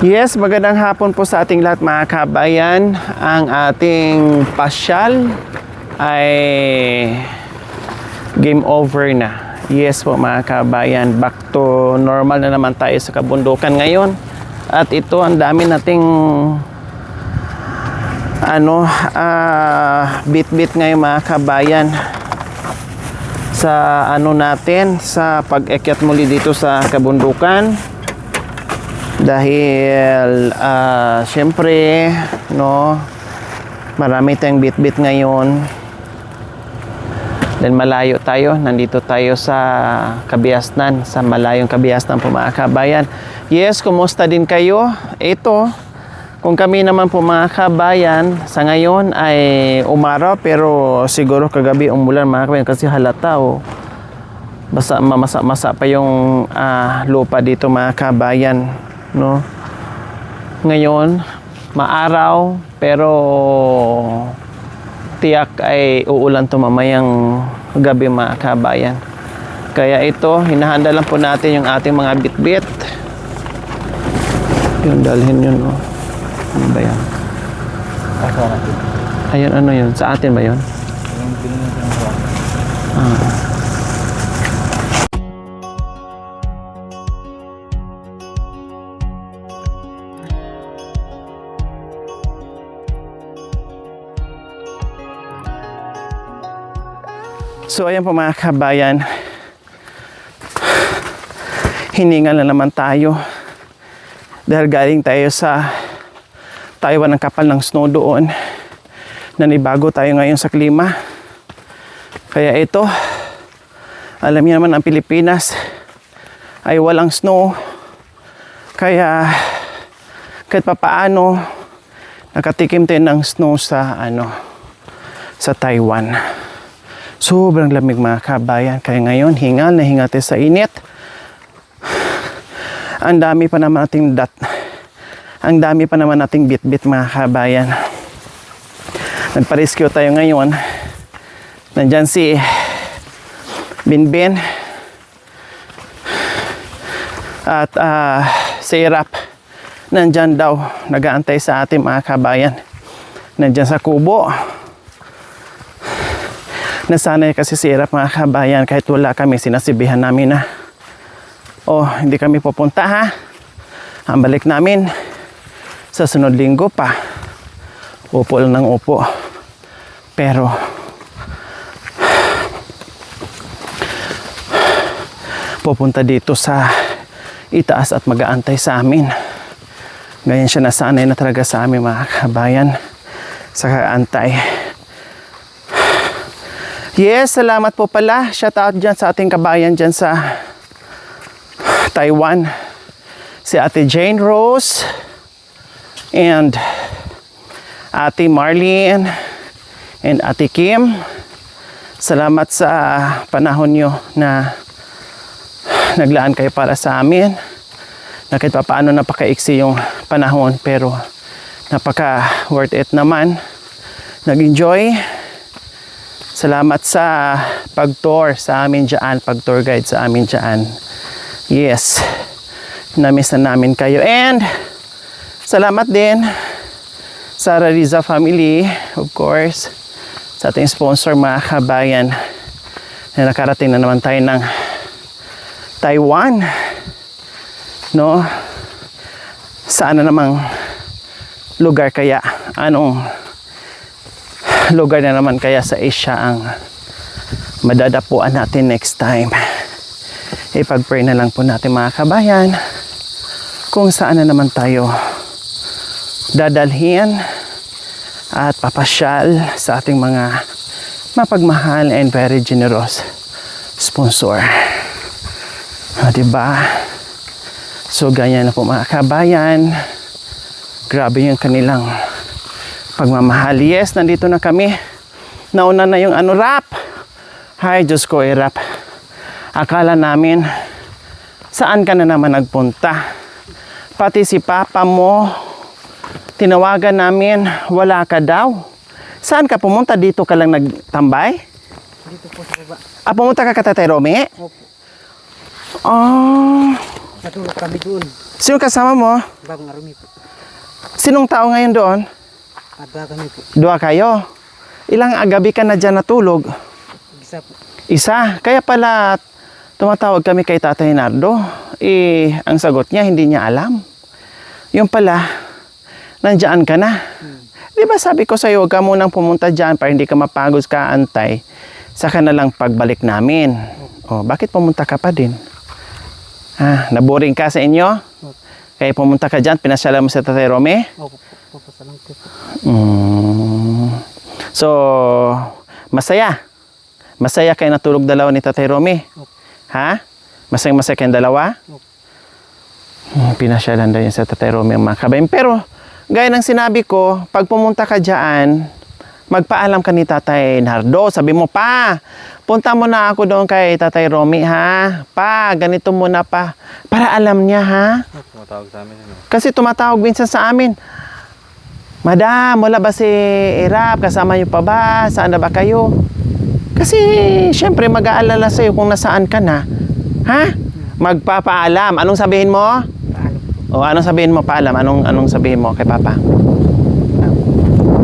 Yes, magandang hapon po sa ating lahat mga kabayan. Ang ating pasyal ay game over na. Yes po mga kabayan, back to normal na naman tayo sa kabundukan ngayon. At ito ang dami nating bit-bit ngayon mga kabayan sa natin sa pag-akyat muli dito sa kabundukan. Dahil syempre marami tayong bit-bit ngayon. Then malayo tayo, nandito tayo sa Kabiasnan, sa malayong Kabiasnan po mga kabayan. Yes, kumusta din kayo? Ito, kung kami naman po mga kabayan, sa ngayon ay umaraw, pero siguro kagabi umulan mga kabayan kasi halata mamasa-masa pa yung lupa dito mga kabayan. Ngayon maaraw pero tiyak ay uulan to mamayang gabi mga kabayan. Kaya ito, hinahanda lang po natin yung ating mga bit-bit. Yun, dalhin yun. Ano ba yan? Ayun, ano yun? Sa atin ba yun? So ayan po mga kabayan, hiningal na naman tayo dahil galing tayo sa Taiwan ng kapal ng snow doon. Nanibago tayo ngayon sa klima. Kaya ito, alam niyo naman ang Pilipinas ay walang snow. Kaya kahit papaano nakatikim tayo ng snow sa sa Taiwan. Sobrang lamig mga kabayan. Kaya ngayon, hingal na hingal tayo sa init. Ang dami pa naman nating bit-bit mga kabayan. Nagpa-rescue tayo ngayon. Nandyan si Binbin at si Irap. Nandyan daw, nag-aantay sa ating mga kabayan. Nandyan sa kubo. Nasanay kasi si Irap mga kabayan, kahit wala kami, sinasibihan namin na hindi kami pupunta ha. Ang balik namin sa sunod linggo pa. Upo lang ng upo. Pero pupunta dito sa itaas at mag-aantay sa amin. Ganyan siya, nasanay na talaga sa amin mga kabayan, sa kaantay. Yes, salamat po pala. Shout out dyan sa ating kabayan dyan sa Taiwan. Si Ate Jane Rose and Ate Marlene and Ate Kim. Salamat sa panahon nyo na naglaan kayo para sa amin. Na kahit pa paano napaka-iksi yung panahon, pero napaka worth it naman. Nag-enjoy. Salamat sa pag-tour sa amin dyan, pag-tour guide sa amin dyan. Yes, namiss na namin kayo. And salamat din sa Rariza family, of course, sa ating sponsor mga kabayan, na nakarating na naman tayo ng Taiwan. Saan na namang lugar kaya? Anong lugar na naman kaya sa Asia ang madadapuan natin next time? Ipag-pray na lang po natin mga kabayan kung saan na naman tayo dadalhin at papasyal sa ating mga mapagmahal and very generous sponsor. Diba? So ganyan na po mga kabayan. Grabe yung kanilang pagmamahal. Yes, nandito na kami. Nauna na yung rap. Hi, Diyos ko, Rap. Akala namin, saan ka na naman nagpunta? Pati si Papa mo, tinawagan namin, wala ka daw. Saan ka pumunta? Dito ka lang nagtambay? Dito po sa baba. Pumunta ka kay Tatay Romy? Opo. Natulog kami doon. Sino kasama mo? Bagong arumi po. Sinong tao ngayon doon? Abba kami po. Dua kayo. Ilang gabi ka na dyan natulog? Isa po. Isa. Kaya pala tumatawag kami kay Tatay Nardo. Ang sagot niya, hindi niya alam. Yung pala, nandiyan ka na. Di ba sabi ko sa'yo, huwag ka munang pumunta dyan para hindi ka mapagod ka antay. Saka na lang pagbalik namin. O, bakit pumunta ka pa din? Naboring ka sa inyo? Kaya pumunta ka dyan, pinasyalan mo sa Tatay Romy? Opo po. Papasalang ko po. So, masaya. Masaya kayo natulog dalawa ni Tatay Romy? Opo. Ha? Masaya kayong dalawa? Opo. Pinasyalan daw yun sa Tatay Romy ang mga kabayan. Pero, gaya ng sinabi ko, pag pumunta ka dyan, magpaalam ka ni Tatay Nardo. Sabi mo, pa, punta mo na ako doon kay Tatay Romy, ha? Pa, ganito muna pa. Para alam niya, ha? Tumatawag sa amin. Ano? Kasi tumatawag minsan sa amin. Madam, wala ba si Irap? Kasama niyo pa ba? Saan na ba kayo? Kasi, syempre, mag-aalala sa'yo kung nasaan ka na. Ha? Magpapaalam. Anong sabihin mo? Paano po? O, anong sabihin mo, paalam? Anong sabihin mo kay Papa?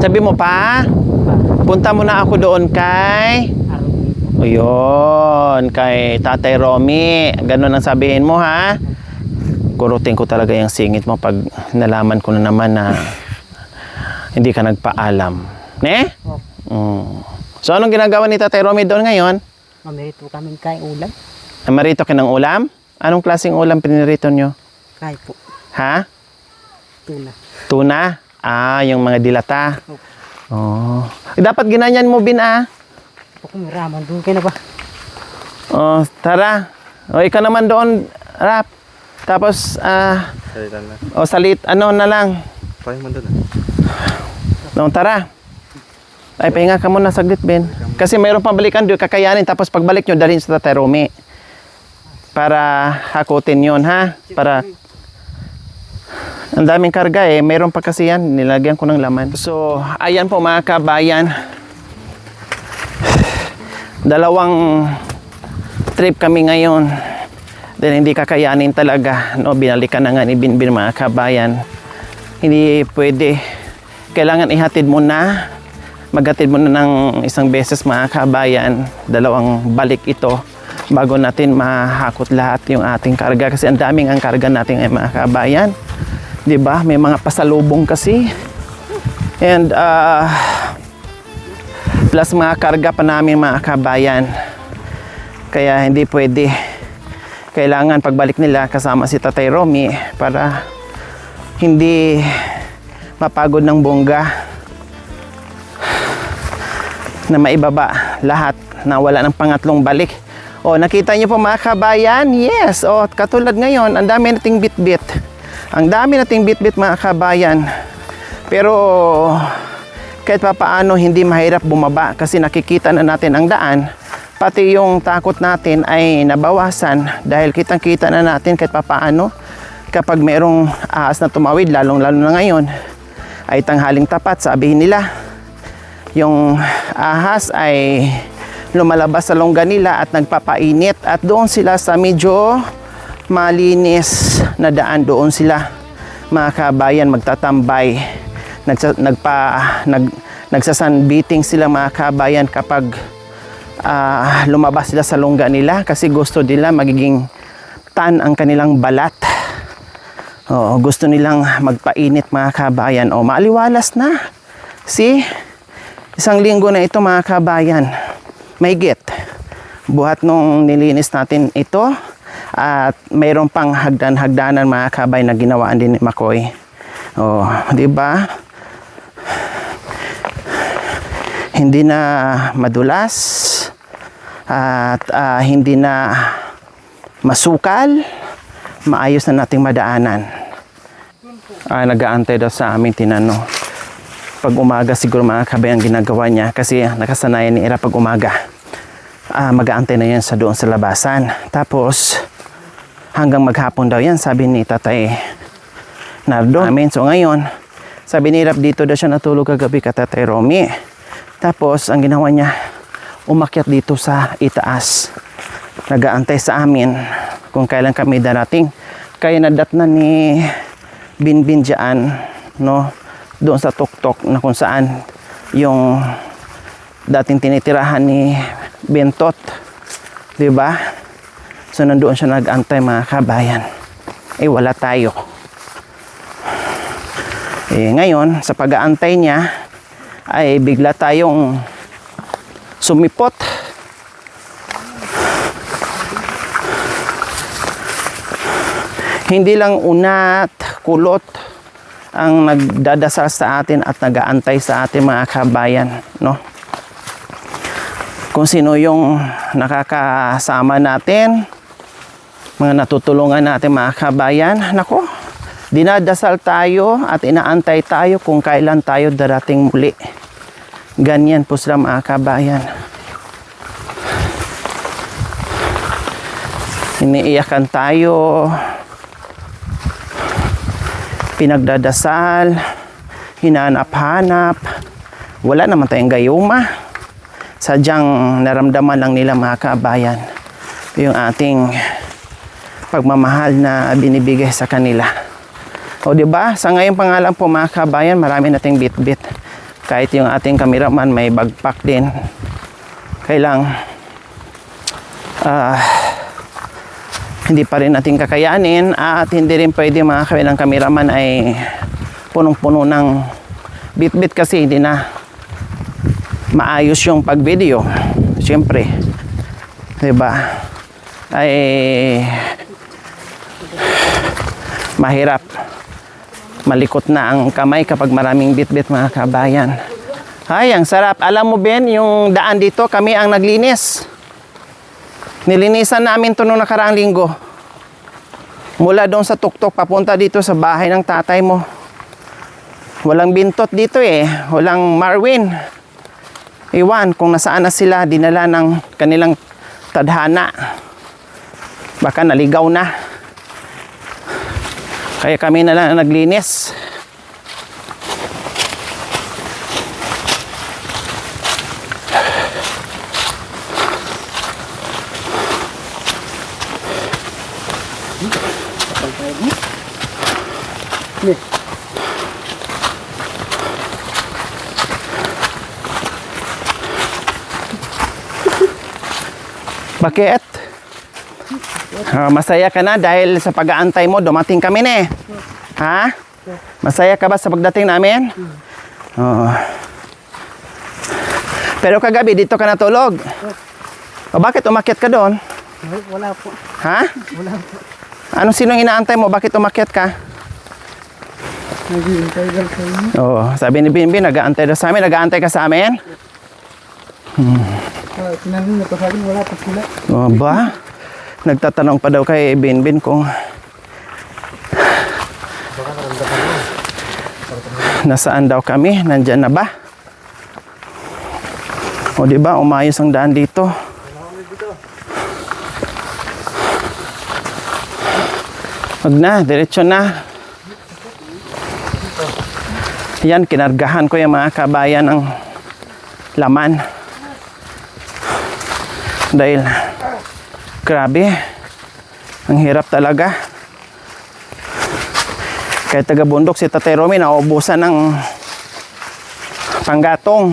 Sabi mo, pa, punta mo na ako doon kay... Arumi po. O yun, kay Tatay Romy. Ganun ang sabihin mo, ha? Kurutin ko talaga yung singit mo pag nalaman ko na naman na hindi ka nagpaalam. Ne? Opo. So, anong ginagawa ni Tatay Romy doon ngayon? Mamirit po kami kay ulam. Marito ka ng ulam? Anong klaseng ulam pinirito nyo? Kay po. Ha? Tuna. Tuna? Yung mga dilata. Opo. Oh. Dapat ginanyan mo, Bin, Kung raman doon kayo na ba? Oh, tara. O, ikaw naman doon, Rap. Tapos, Salitan na. na lang. Pahay mo doon. No, tara. Ay, pahinga ka muna saglit, Ben. Kasi mayroon pang balikan doon, kakayanin. Tapos pagbalik nyo, dalhin sa Tatay Romy. Para hakutin yon, ha? Para... Ang daming karga mayroon pa kasi yan. Nilagyan ko ng laman. So, ayan po mga kabayan. Dalawang trip kami ngayon. Dahil hindi kakayanin talaga. No, binalikan na nga ni Binbin mga kabayan. Hindi pwede. Kailangan ihatid mo na. Maghatid mo na ng isang beses mga kabayan. Dalawang balik ito bago natin mahakot lahat yung ating karga. Kasi ang daming ang karga natin ay mga kabayan. Diba? May mga pasalubong kasi. And plus mga karga pa namin mga kabayan. Kaya hindi pwede. Kailangan pagbalik nila kasama si Tatay Romy para hindi mapagod ng bongga na maibaba lahat na wala ng pangatlong balik. O, nakita niyo po mga kabayan? Yes. O, katulad ngayon, ang dami nating bit-bit. Ang dami nating bit-bit mga kabayan. Pero kahit pa paano hindi mahirap bumaba kasi nakikita na natin ang daan. Pati yung takot natin ay nabawasan dahil kitang-kita na natin kahit pa paano kapag merong ahas na tumawid, lalong-lalo na ngayon, ay tanghaling tapat, sabihin nila. Yung ahas ay lumalabas sa longga nila at nagpapainit at doon sila sa medyo malinis na daan, doon sila mga kabayan magtatambay, nagsasunbeating sila mga kabayan kapag lumabas sila sa longga nila kasi gusto nila magiging tan ang kanilang balat. Gusto nilang magpainit mga kabayan. Maaliwalas na. See? Isang linggo na ito mga kabayan. Mahigit. Buhat nung nilinis natin ito. At mayroon pang hagdan-hagdanan mga kabayan na ginawaan din ni Makoy. Di ba? Hindi na madulas. At hindi na masukal. Maayos na nating madaanan. Nag-aantay daw sa amin tinano. Pag umaga siguro mga kabayan ginagawa niya kasi nakasanayan ni Ira pag umaga. Mag-aantay na yan sa doon sa labasan. Tapos hanggang maghapon daw yan sabi ni Tatay Nardo. So ngayon sabi ni Irap dito daw siya natulog kagabi ka Tatay Romy. Tapos ang ginawa niya umakyat dito sa itaas. Nag-aantay sa amin kung kailan kami darating Kaya nadatnan ni Binbin dyan, no? Doon sa tuktok na kung saan yung dating tinitirahan ni Bentot. Diba? So nandoon siya nag-antay mga kabayan. Eh wala tayo. Eh ngayon, sa pag-aantay niya, ay bigla tayong sumipot. Hindi lang unat, kulot ang nagdadasal sa atin at nag-aantay sa atin mga kabayan, no? Kung sino yung nakakasama natin, mga natutulungan natin mga kabayan, nako, dinadasal tayo at inaantay tayo kung kailan tayo darating muli. Ganyan po sila mga kabayan. Iniiyakan tayo, pinagdadasal, hinanap-hanap. Wala naman tayong gayuma. Sadyang naramdaman lang nila mga kabayan yung ating pagmamahal na binibigay sa kanila. O di ba? Sa ngayong pangalan po mga kabayan, marami nating bit-bit. Kahit yung ating kameraman may bagpak din. Kailang hindi pa rin natin kakayanin at hindi rin pwede mga kabilang kameraman ay punong-puno ng bit-bit kasi hindi na maayos yung pag-video. Siyempre, diba? Ay mahirap. Malikot na ang kamay kapag maraming bit-bit mga kabayan. Ay, ang sarap. Alam mo Ben, yung daan dito, kami ang naglinis. Nilinisan namin ito noong nakaraang linggo. Mula doon sa tuktok, papunta dito sa bahay ng tatay mo. Walang Bintot dito eh. Walang Marwin. Iwan, kung nasaan na sila, dinala ng kanilang tadhana. Baka naligaw na. Kaya kami na lang naglinis. Bakit? Masaya ka na dahil sa pag-aantay mo, dumating kami na eh. Ha? Masaya ka ba sa pagdating namin? Oo. Pero kagabi, dito ka natulog. O bakit umakyat ka doon? Wala po. Ha? Wala po. Anong sinong inaantay mo? Bakit umakyat ka? Naghihintay lang sa inyo. Oo. Sabi ni Binbin, nag-aantay daw sa amin. Nag-aantay ka sa amin? Tinanong na pa sa akin, wala pa sila. O ba? Nagtatanong pa daw kay Binbin kung nasaan daw kami, nandyan na ba? O di ba umayos ang daan dito. Wag na, diretso na. Yan, kinargahan ko yung mga kabayan ng laman. Dahil grabe, ang hirap talaga. Kaya taga-bundok si Tatay Romy nauubusan ng panggatong.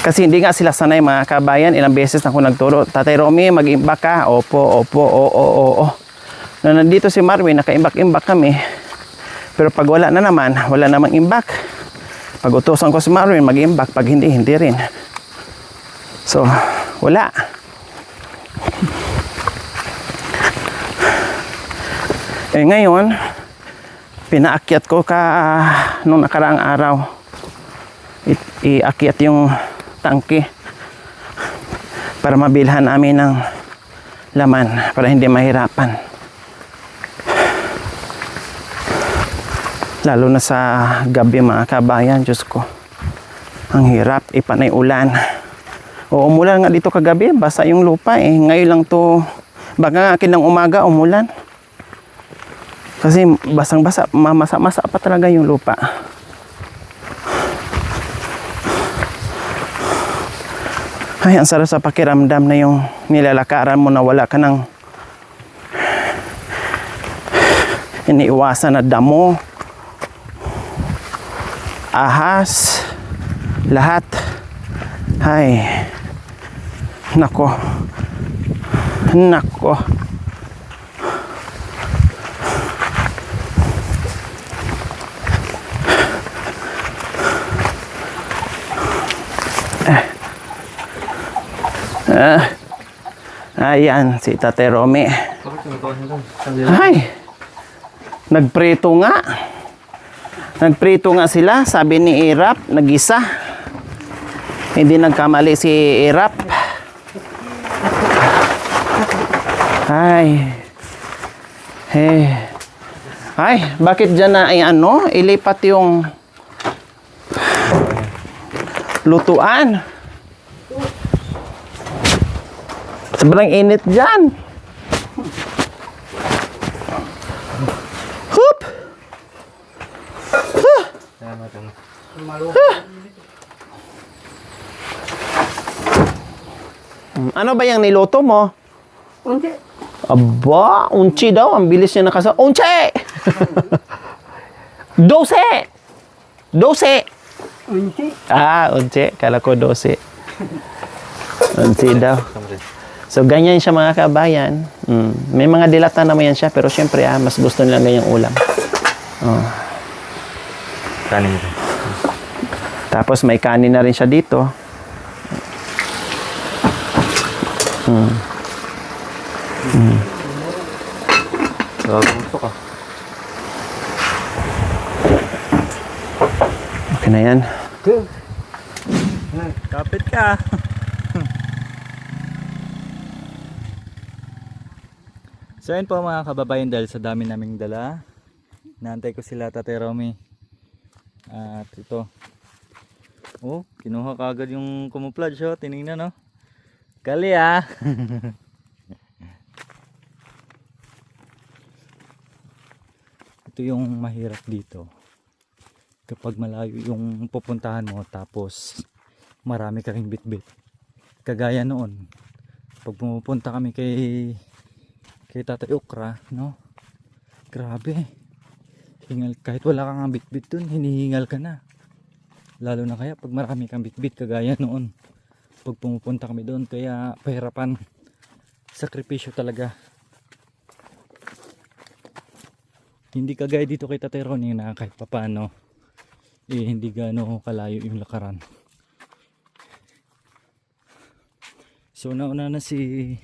Kasi hindi nga sila sanay mga kabayan. Ilang beses na ako nagturo, Tatay Romy, mag-imbak ka. Opo, opo, oo. Na nandito si Marvin, naka-imbak-imbak kami. Pero pag wala na naman, wala namang imbak. Pag utusan ko si Marvin, mag-imbak. Pag hindi, hindi rin. So, wala. Eh ngayon, pinaakyat ko nung nakaraang araw. Iakyat yung tangke para mabilhan namin ng laman para hindi mahirapan. Lalo na sa gabi mga kabayan, Diyos ko. Ang hirap, ipanay ulan. O umulan nga dito kagabi, basa yung lupa eh. Ngayon lang to, baka nga kinang umaga umulan. Kasi basang-basa, mamasa-masa pa talaga yung lupa. Ay, ang sarap sa pakiramdam na yung nilalakaran mo na wala ka ng iniiwasan na damo, ahas, lahat. Ay, nako, nako. Ayan, si Tate Romy. Bakit tumatawa siya doon? Ay, nagprito nga. Nagprito nga sila, sabi ni Irap, nagisa. Hindi nagkamali si Irap. Ay. Ay, bakit dyan na ay ano, ilipat yung lutuan? Sobrang init dyan. Hup! Salamat. Ano ba yung niluto mo? Unti. Aba, unchi daw. Ang bilis niya nakasa. Unchi! 12! 12! Unti. Ah, unchi. Kala ko 12. Unchi daw. Samre. So, ganyan siya mga kabayan. May mga dilata naman yan siya. Pero syempre, mas gusto nila ganyang ulam. Oh. Kanin ito. Tapos may kanin na rin siya dito. Gusto ka. Okay na yan. Kapit ka. So yun po mga kababayan, dahil sa dami naming dala, naantay ko sila Tate Romy. At ito, oh, kinuha ka agad yung camouflage, oh. Tinignan, oh. Gali, ah. Ito yung mahirap dito. Kapag malayo yung pupuntahan mo, tapos marami ka ring bitbit. Kagaya noon, pag pumupunta kami kay Tatay Okra, no? Grabe. Hingal, kahit wala kang bitbit dun, hinihingal ka na. Lalo na kaya pag marami kang bitbit, kagaya noon. Pag pumupunta kami doon, kaya pahirapan. Sakripisyo talaga. Hindi kagaya dito kay Tatay Ronnie na kahit papano, hindi gaano kalayo yung lakaran. So nauna na si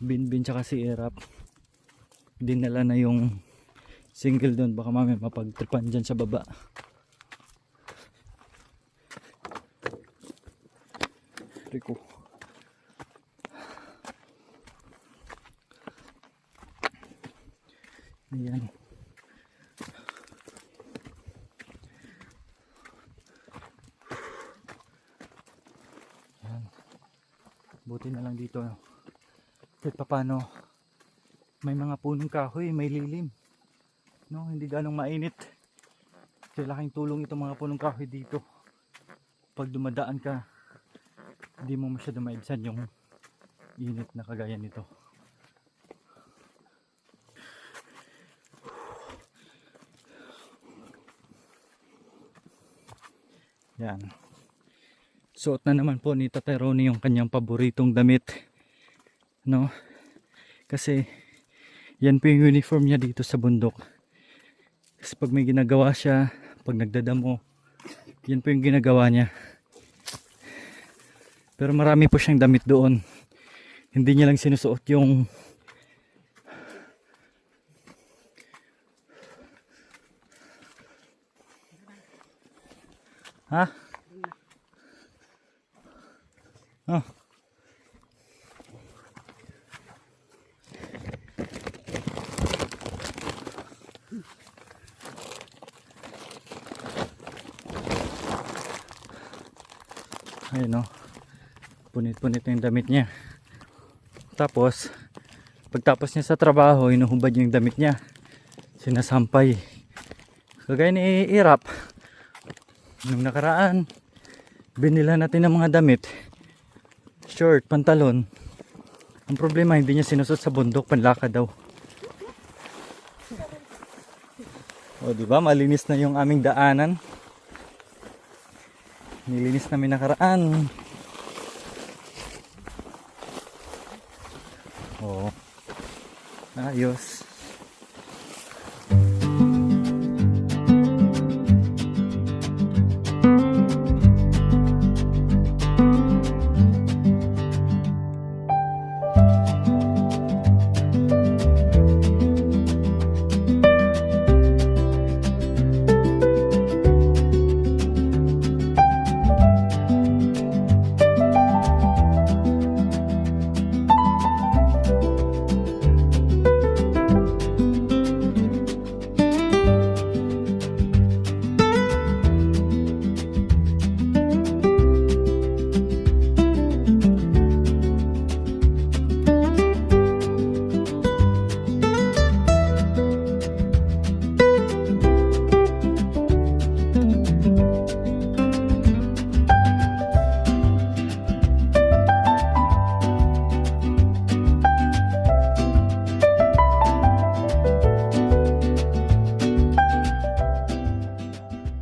Binbin tsaka si Irap, dinala na yung single doon, baka mamaya mapagtripan dyan sa baba. Rico, ayan. Ayan, buti na lang dito, kahit papano may mga punong kahoy, may lilim, no? Hindi ganong mainit. Kaya laking tulong itong mga punong kahoy dito. Pag dumadaan ka, hindi mo masyado maibsan yung init na kagaya nito. Yan, suot na naman po ni Tatay Ronnie yung kanyang paboritong damit, no? Kasi yan po yung uniform niya dito sa bundok. Kasi pag may ginagawa siya, pag nagdadamo, yan po yung ginagawa niya. Pero marami po siyang damit doon. Hindi niya lang sinusuot yung ha? Oh. Ayun, no? Punit-punit na yung damit niya. Tapos pagtapos niya sa trabaho, inuhubad niya yung damit niya, sinasampay. Kagaya ni Irap, nung nakaraan binila natin ng mga damit, short, pantalon. Ang problema, hindi niya sinusot sa bundok, panlakad daw. O, di ba? Malinis na yung aming daanan. Nilinis namin nakaraan. Oo. Ayos.